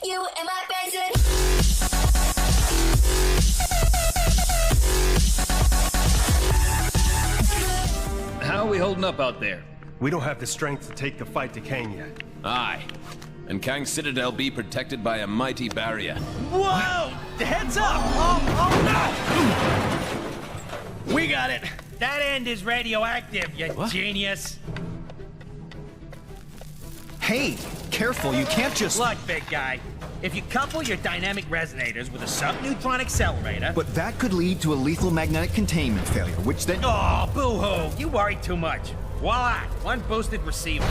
You and my basic. How are we holding up out there? We don't have the strength to take the fight to Kang yet. Aye. And Kang's citadel be protected by a mighty barrier. Whoa! Heads up! Oh, no! We got it. That end is radioactive, you genius. Hey, careful, you can't just... Look, big guy. If you couple your dynamic resonators with a subneutron accelerator... But that could lead to a lethal magnetic containment failure, which then... Oh, boo-hoo! You worry too much. Voila! One boosted receiver.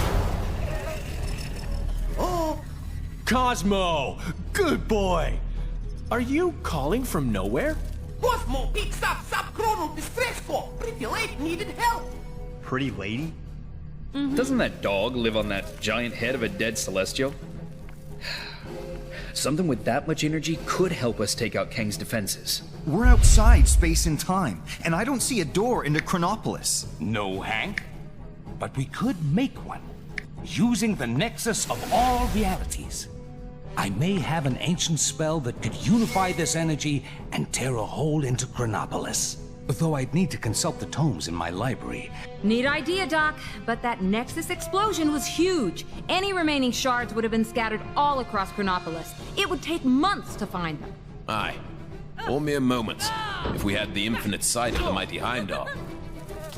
Oh! Cosmo! Good boy! Are you calling from nowhere? Cosmo picks up subchronal distress call. Pretty lady needed help. Pretty lady? Doesn't that dog live on that giant head of a dead celestial? Something with that much energy could help us take out Kang's defenses. We're outside space and time, and I don't see a door into Chronopolis. No, Hank. But we could make one, using the nexus of all realities. I may have an ancient spell that could unify this energy and tear a hole into Chronopolis. Though I'd need to consult the tomes in my library. Neat idea, Doc, but that Nexus explosion was huge. Any remaining shards would have been scattered all across Chronopolis. It would take months to find them. Aye. Or mere moments, if we had the infinite sight of the mighty Heimdall.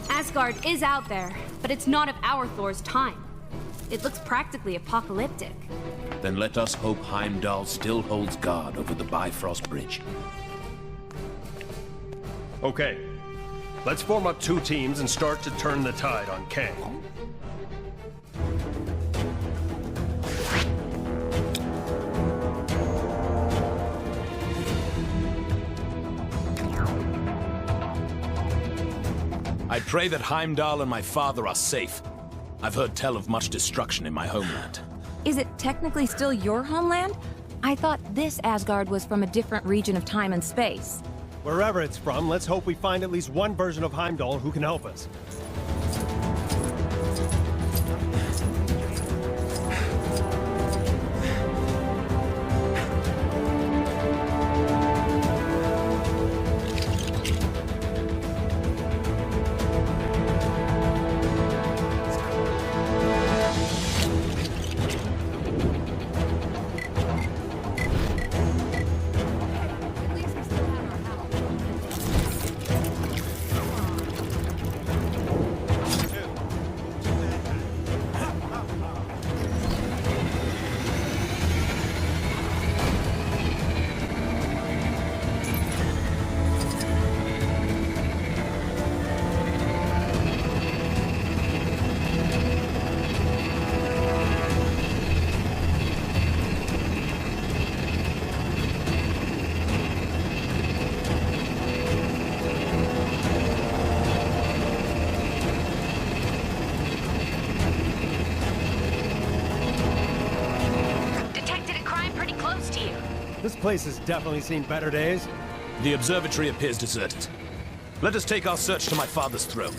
Asgard is out there, but it's not of our Thor's time. It looks practically apocalyptic. Then let us hope Heimdall still holds guard over the Bifrost Bridge. Okay. Let's form up 2 teams and start to turn the tide on Kang. I pray that Heimdall and my father are safe. I've heard tell of much destruction in my homeland. Is it technically still your homeland? I thought this Asgard was from a different region of time and space. Wherever it's from, let's hope we find at least one version of Heimdall who can help us. This place has definitely seen better days. The observatory appears deserted. Let us take our search to my father's throne.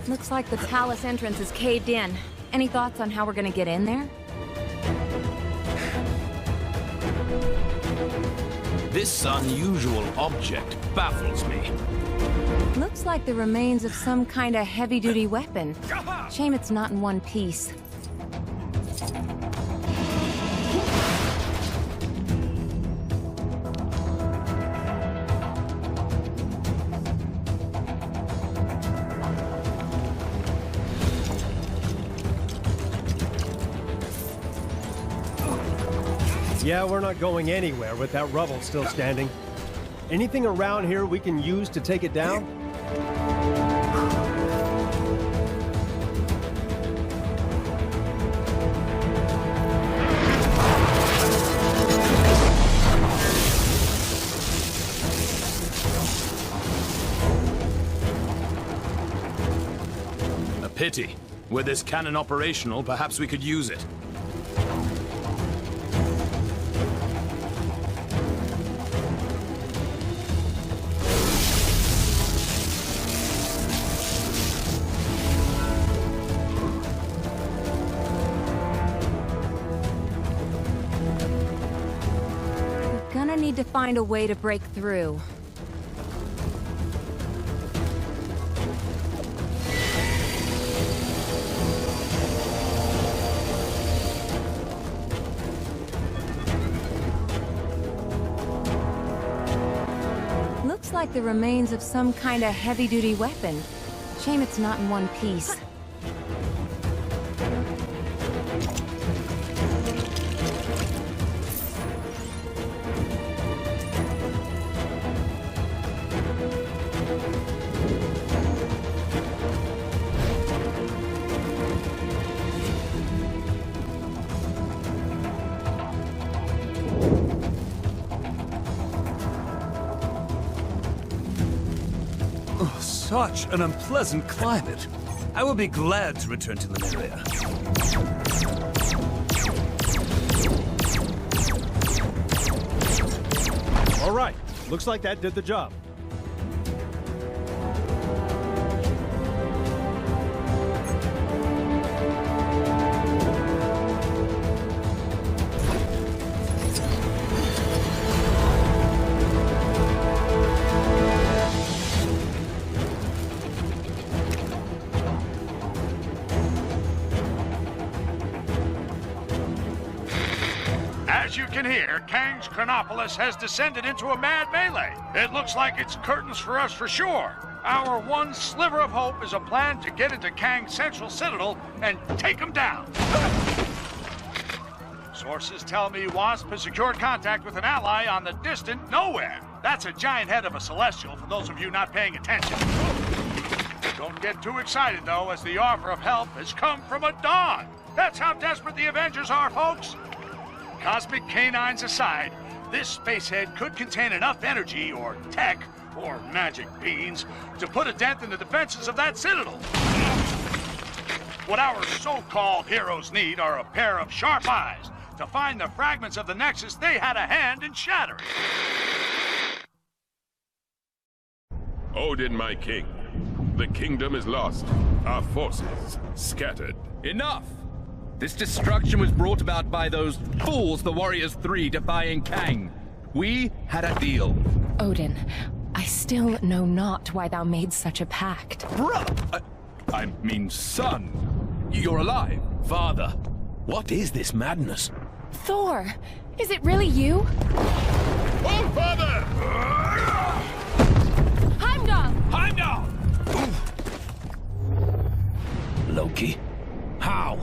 Looks like the palace entrance is caved in. Any thoughts on how we're gonna get in there? This unusual object baffles me. Looks like the remains of some kind of heavy-duty weapon. Shame it's not in one piece. Yeah, we're not going anywhere with that rubble still standing. Anything around here we can use to take it down? A pity. Were this cannon operational, perhaps we could use it. gonna need to find a way to break through. Looks like the remains of some kind of heavy-duty weapon. Shame it's not in one piece. Such an unpleasant climate. I will be glad to return to Lemuria. All right, looks like that did the job. As you can hear, Kang's Chronopolis has descended into a mad melee. It looks like it's curtains for us for sure. Our one sliver of hope is a plan to get into Kang's central citadel and take him down. Sources tell me Wasp has secured contact with an ally on the distant nowhere. That's a giant head of a celestial for those of you not paying attention. Don't get too excited, though, as the offer of help has come from a Dawn. That's how desperate the Avengers are, folks. Cosmic canines aside, this spacehead could contain enough energy or tech or magic beans to put a dent in the defenses of that citadel. What our so-called heroes need are a pair of sharp eyes to find the fragments of the Nexus they had a hand in shattering. Odin, my king. The kingdom is lost. Our forces scattered. Enough! This destruction was brought about by those fools, the Warriors 3, defying Kang. We had a deal. Odin, I still know not why thou made such a pact. Bruh! I mean, son, you're alive. Father, what is this madness? Thor, is it really you? Oh, father! Heimdall! Heimdall! Loki, how?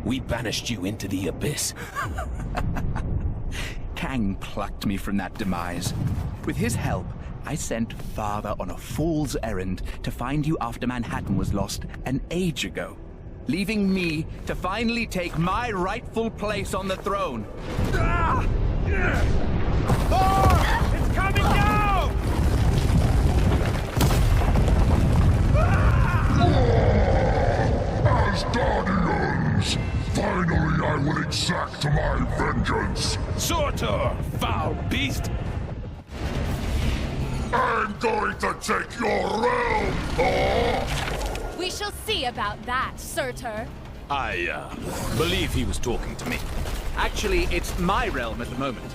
We banished you into the abyss. Kang plucked me from that demise. With his help, I sent Father on a fool's errand to find you after Manhattan was lost an age ago, leaving me to finally take my rightful place on the throne. Ah! Thor! It's coming down! As Guardians, finally I will exact my vengeance. Surtur, foul beast! I'm going to take your realm, Thor! We shall see about that, Surtur. I, believe he was talking to me. Actually, it's my realm at the moment.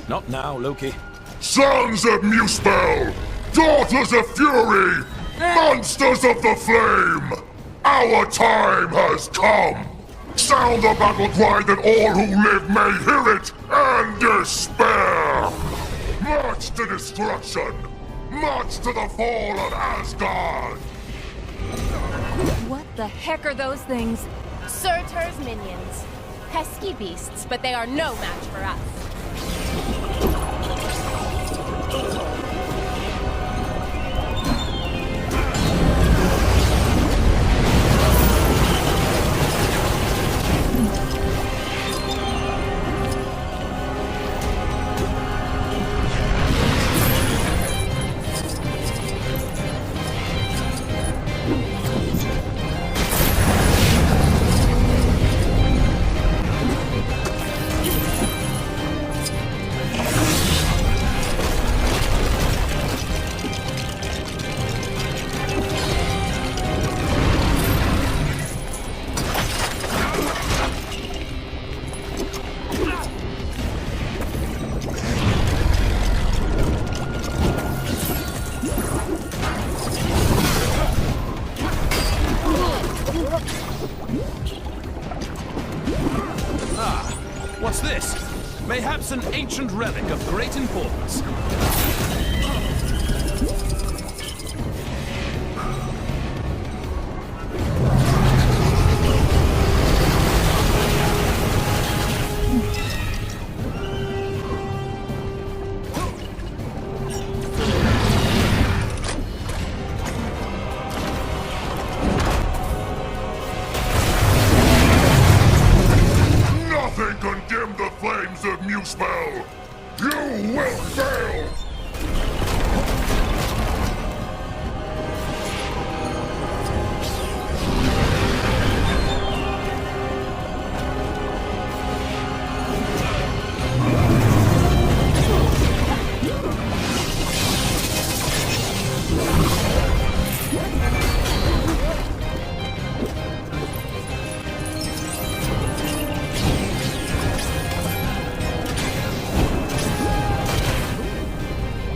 Not now, Loki. Sons of Muspel! Daughters of Fury! Monsters of the Flame! Our time has come! Sound the battle cry that all who live may hear it and despair! March to destruction! March to the fall of Asgard! What the heck are those things? Surtur's minions. Pesky beasts, but they are no match for us. Mayhaps an ancient relic of great importance. Nothing can dim the flames of Muspel! You will fail!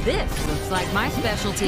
This looks like my specialty.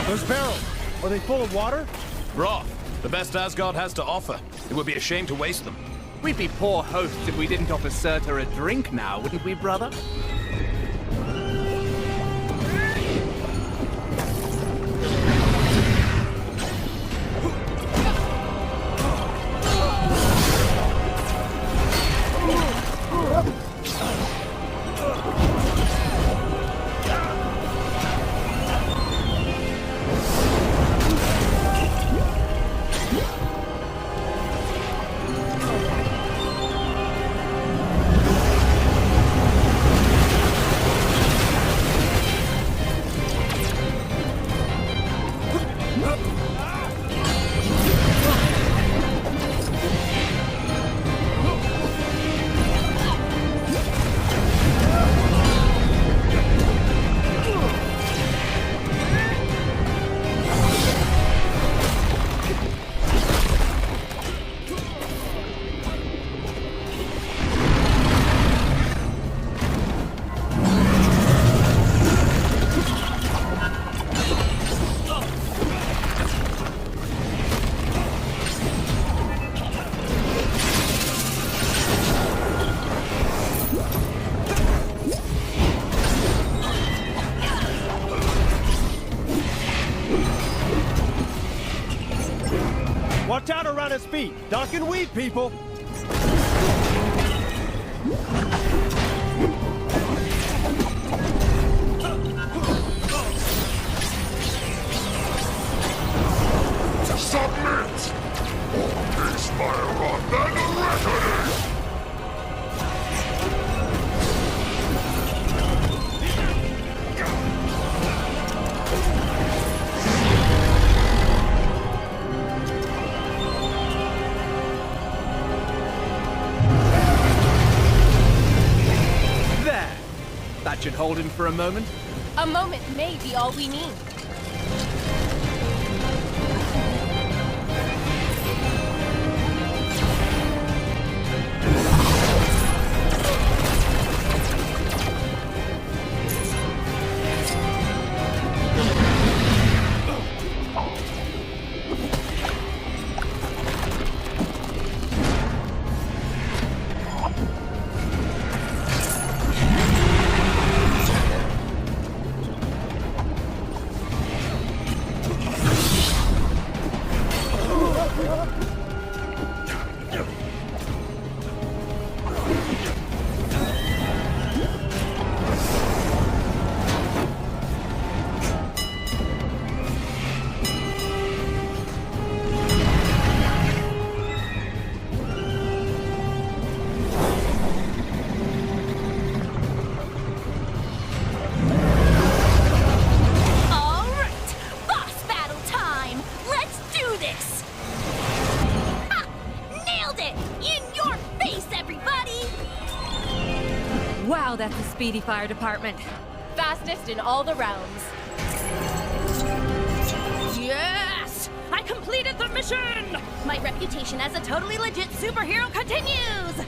Those barrels, are they full of water? Broth, the best Asgard has to offer. It would be a shame to waste them. We'd be poor hosts if we didn't offer Surtur a drink now, wouldn't we, brother? Watch out around his feet. Duck and weave, people. Submit! Or expire on that reckoning! That should hold him for a moment. A moment may be all we need. Wow, that's a speedy fire department. Fastest in all the realms. mission! My reputation as a totally legit superhero continues!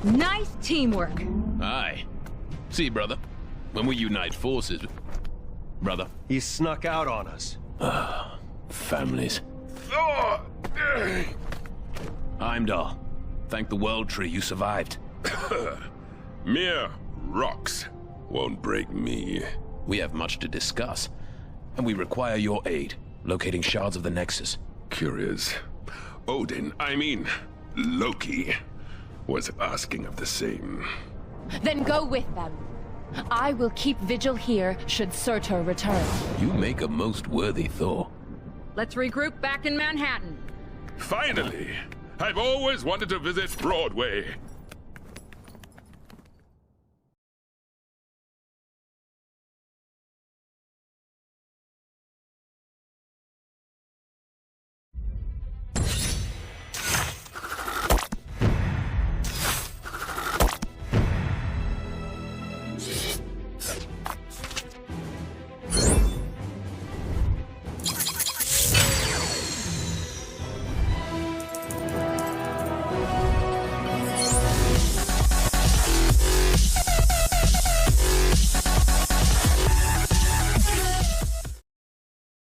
Nice teamwork. Aye. See, brother, when we unite forces... Brother? He snuck out on us. Families. Heimdall, thank the World Tree you survived. Mere rocks won't break me. We have much to discuss, and we require your aid, locating shards of the Nexus. Curious. Odin, I mean, Loki, was asking of the same. Then go with them. I will keep vigil here should Surtur return. You make a most worthy Thor. Let's regroup back in Manhattan. Finally! I've always wanted to visit Broadway.